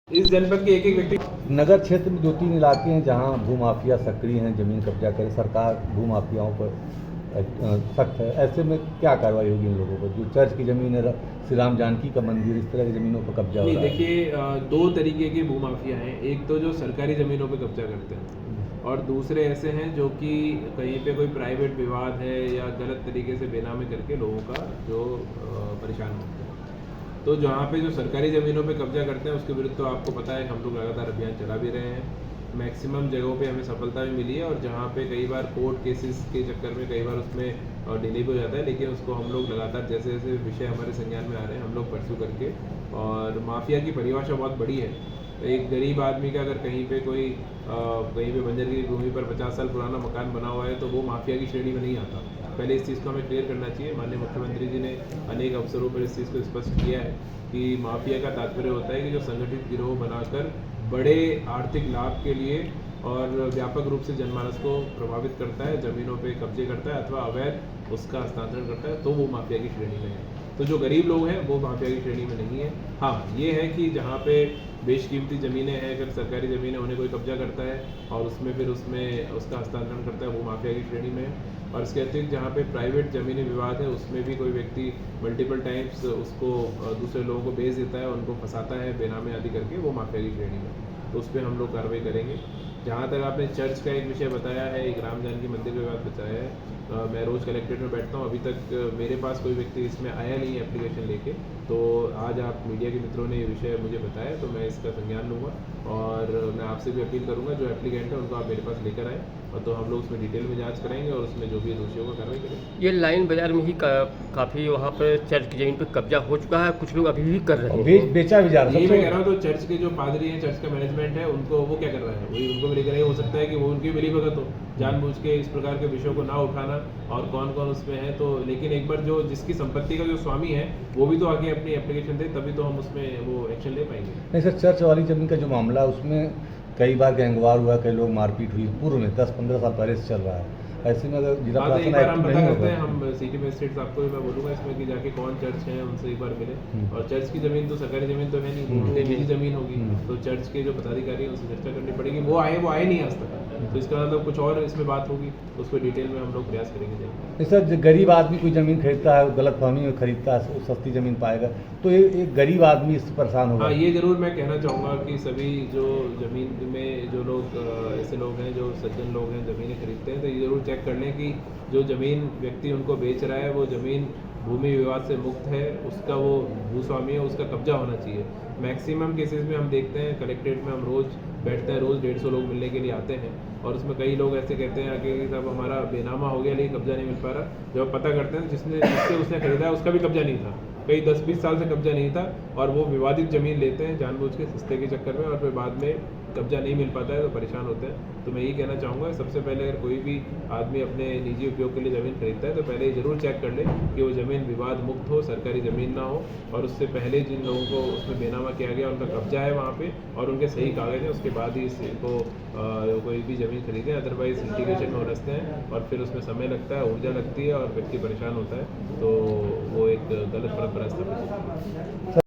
इस जनपद के एक एक व्यक्ति नगर क्षेत्र में 2-3 इलाके हैं जहां भूमाफिया सक्रिय हैं, जमीन कब्जा करे। सरकार भूमाफियाओं पर सख्त है। ऐसे में क्या कार्रवाई होगी इन लोगों पर जो चर्च की जमीन है, श्री राम जानकी का मंदिर, इस तरह की जमीनों पर कब्जा हो नहीं, रहा है? देखिए, दो तरीके के भूमाफिया हैं। एक तो जो सरकारी ज़मीनों पे कब्जा करते हैं और दूसरे ऐसे हैं जो कि कहीं पे कोई प्राइवेट विवाद है या गलत तरीके से बेनामी करके लोगों का जो परेशान करते हैं। तो जहाँ पे जो सरकारी ज़मीनों पे कब्जा करते हैं उसके विरुद्ध तो आपको पता है हम लोग लगातार अभियान चला भी रहे हैं। मैक्सिमम जगहों पे हमें सफलता भी मिली है और जहाँ पे कई बार कोर्ट केसेस के चक्कर में कई बार उसमें डिले भी हो जाता है, लेकिन उसको हम लोग लगातार जैसे जैसे विषय हमारे संज्ञान में आ रहे हैं हम लोग परस्यू करके। और माफिया की परिभाषा बहुत बड़ी है। तो एक गरीब आदमी का अगर कहीं पे कोई कहीं पे बंजर की भूमि पर 50 साल पुराना मकान बना हुआ है तो वो माफिया की श्रेणी में नहीं आता। पहले इस चीज़ को हमें क्लियर करना चाहिए। माननीय मुख्यमंत्री जी ने अनेक अवसरों पर इस चीज़ को स्पष्ट किया है कि माफिया का तात्पर्य होता है कि जो संगठित गिरोह बनाकर बड़े आर्थिक लाभ के लिए और व्यापक रूप से जनमानस को प्रभावित करता है, ज़मीनों पे कब्जे करता है अथवा अवैध उसका हस्तांतरण करता है, तो वो माफिया की श्रेणी में है। तो जो गरीब लोग हैं वो माफिया की श्रेणी में नहीं है। हाँ, ये है कि जहाँ पे बेशकीमती ज़मीनें हैं, अगर सरकारी ज़मीनें उन्हें कोई कब्जा करता है और उसमें फिर उसमें उसका हस्तांतरण करता है, वो माफिया की श्रेणी में है। और इसके अतिरिक्त जहाँ पे प्राइवेट ज़मीनी विवाद है उसमें भी कोई व्यक्ति मल्टीपल टाइम्स उसको दूसरे लोगों को बेच देता है, उनको फंसाता है बेनामी आदि करके, वो माफिया की श्रेणी में है। तो उस पर हम लोग कार्रवाई करेंगे। जहाँ तक आपने चर्च का एक विषय बताया है, एक राम जानकी मंदिर के बाद बताया है, मैं रोज़ कलेक्ट्रेट में बैठता हूँ। अभी तक मेरे पास कोई व्यक्ति इसमें आया नहीं है एप्लीकेशन लेके। तो आज आप मीडिया के मित्रों ने ये विषय मुझे बताया तो मैं इसका संज्ञान लूँगा और मैं आपसे भी अपील करूँगा जो एप्लीकेंट है उनको आप मेरे पास लेकर आए और तो हम लोग उसमें डिटेल में जांच कराएंगे और उसमें जो भी दोषियों का कार्रवाई करेंगे। ये लाइन बाजार में ही काफ़ी वहाँ पर चर्च की ज़मीन पर कब्जा हो चुका है, कुछ लोग अभी भी कर रहे हैं, बेचा भी जा रहा है। यही मैं कह रहा हूँ। तो चर्च के जो पादरी हैं, चर्च का मैनेजमेंट है, उनको वो क्या कर रहा है, वही उनको भी लेकर हो सकता है कि वो उनकी मिली भगत हो, जानबूझ के इस प्रकार के विषयों को ना उठाना और कौन कौन उसमें है। तो लेकिन एक बार जो जिसकी संपत्ति का जो स्वामी है वो भी तो आगे अपनी एप्लीकेशन दे, तभी तो हम उसमें वो एक्शन ले पाएंगे। नहीं सर, चर्च वाली जमीन का जो मामला है उसमें कई बार गैंगवार हुआ, कई लोग मारपीट हुई, पूर्व में 10-15 साल पहले से चल रहा है। ऐसे में अगर जिला एक बार हम प्रशासन पता नहीं करते हैं, होगा, हम सिटी मजिस्ट्रेट साहब को भी मैं बोलूँगा इसमें कि जाके कौन चर्च है उनसे एक बार मिले। और चर्च की ज़मीन तो सरकारी ज़मीन तो है नहीं, उनकी निजी ज़मीन होगी। तो चर्च के जो पदाधिकारी हैं उनसे चर्चा करनी पड़ेगी। वो आए नहीं आज तक, तो इसका मतलब कुछ और इसमें बात होगी, उस पर डिटेल में हम लोग प्रयास करेंगे। नहीं सर, जो गरीब आदमी कोई ज़मीन खरीदता है, गलतफहमी में खरीदता है, सस्ती ज़मीन पाएगा, तो एक गरीब आदमी इससे परेशान होगा। हाँ, ये ज़रूर मैं कहना चाहूँगा कि सभी जो ज़मीन में जो लोग ऐसे लोग हैं जो सज्जन लोग हैं ज़मीनें खरीदते हैं, तो ये ज़रूर चेक कर लें कि जो ज़मीन व्यक्ति उनको बेच रहा है वो ज़मीन भूमि विवाद से मुक्त है, उसका वो भूस्वामी है, उसका कब्जा होना चाहिए। मैक्सिमम केसेस में हम देखते हैं कलेक्ट्रेट में हम रोज़ बैठते हैं, रोज़ 150 लोग मिलने के लिए आते हैं और उसमें कई लोग ऐसे कहते हैं आगे कि साहब हमारा बेनामा हो गया लेकिन कब्जा नहीं मिल पा रहा। जब पता करते हैं जिससे उसने खरीदा है उसका भी कब्जा नहीं था, कई 10-20 साल से कब्जा नहीं था और वो विवादित ज़मीन लेते हैं जानबूझ के सस्ते के चक्कर में और फिर बाद में कब्जा नहीं मिल पाता है तो परेशान होते हैं। तो मैं यही कहना चाहूँगा सबसे पहले अगर कोई भी आदमी अपने निजी उपयोग के लिए ज़मीन खरीदता है तो पहले ज़रूर चेक कर ले कि वो ज़मीन विवाद मुक्त हो, सरकारी ज़मीन ना हो और उससे पहले जिन लोगों को उसमें बेनामा किया गया उनका कब्जा है वहाँ पे और उनके सही कागज़ हैं, उसके बाद ही इसको कोई भी ज़मीन खरीदें। अदरवाइज लिटिगेशन में उलझते हैं और फिर उसमें समय लगता है, ऊर्जा लगती है और व्यक्ति परेशान होता है, तो वो एक गलत परंपरा स्थापित होती है।